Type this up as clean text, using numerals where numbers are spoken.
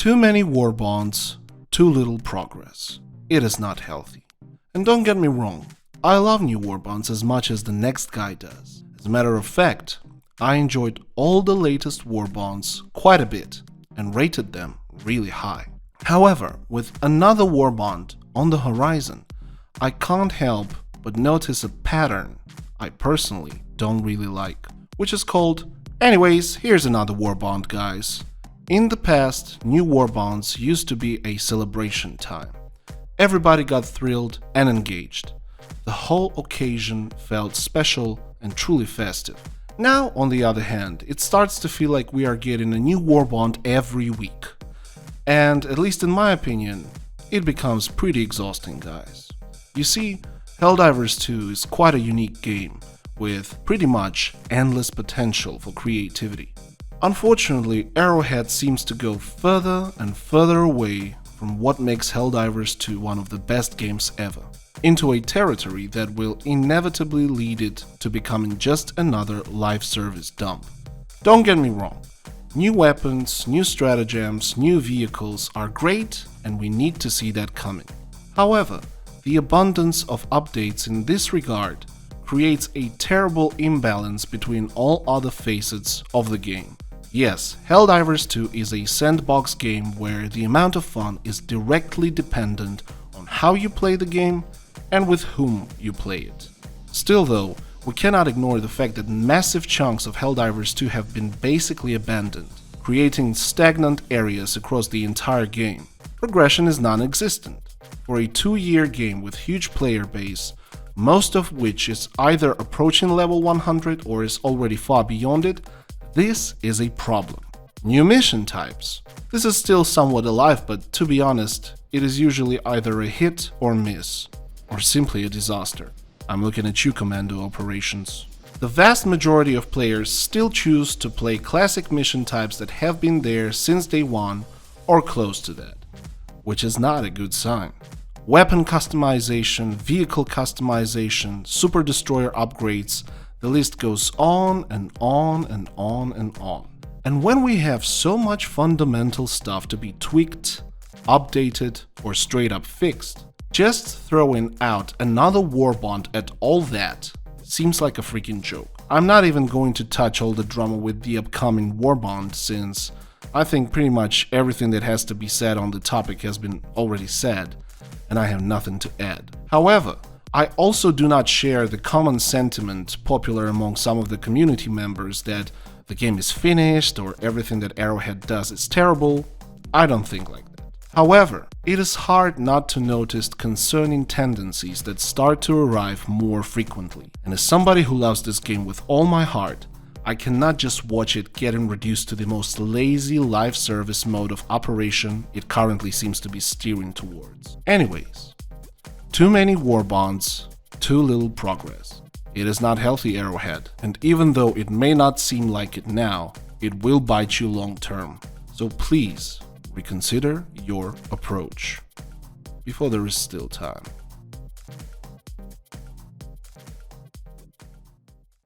Too many Warbonds, too little progress. It is not healthy. And don't get me wrong, I love new Warbonds as much as the next guy does. As a matter of fact, I enjoyed all the latest Warbonds quite a bit and rated them really high. However, with another Warbond on the horizon, I can't help but notice a pattern I personally don't really like, which is called, anyways, here's another Warbond, guys. In the past, new Warbonds used to be a celebration time. Everybody got thrilled and engaged. The whole occasion felt special and truly festive. Now, on the other hand, it starts to feel like we are getting a new Warbond every week. And, at least in my opinion, it becomes pretty exhausting, guys. You see, Helldivers 2 is quite a unique game, with pretty much endless potential for creativity. Unfortunately, Arrowhead seems to go further and further away from what makes Helldivers 2 one of the best games ever, into a territory that will inevitably lead it to becoming just another live service dump. Don't get me wrong, new weapons, new stratagems, new vehicles are great and we need to see that coming. However, the abundance of updates in this regard creates a terrible imbalance between all other facets of the game. Yes, Helldivers 2 is a sandbox game where the amount of fun is directly dependent on how you play the game and with whom you play it. Still though, we cannot ignore the fact that massive chunks of Helldivers 2 have been basically abandoned, creating stagnant areas across the entire game. Progression is non-existent. For a 2-year game with huge player base, most of which is either approaching level 100 or is already far beyond it, this is a problem. New mission types. This is still somewhat alive, but to be honest, it is usually either a hit or miss, or simply a disaster. I'm looking at you, Commando Operations. The vast majority of players still choose to play classic mission types that have been there since day one or close to that, which is not a good sign. Weapon customization, vehicle customization, super destroyer upgrades, the list goes on and on and on and on. And when we have so much fundamental stuff to be tweaked, updated, or straight up fixed, just throwing out another Warbond at all that seems like a freaking joke. I'm not even going to touch all the drama with the upcoming Warbond, since I think pretty much everything that has to be said on the topic has been already said, and I have nothing to add. However, I also do not share the common sentiment popular among some of the community members that the game is finished or everything that Arrowhead does is terrible. I don't think like that. However, it is hard not to notice concerning tendencies that start to arrive more frequently. And as somebody who loves this game with all my heart, I cannot just watch it getting reduced to the most lazy live service mode of operation it currently seems to be steering towards. Anyways, too many Warbonds, too little progress. It is not healthy, Arrowhead, and even though it may not seem like it now, it will bite you long term. So please reconsider your approach before there is still time.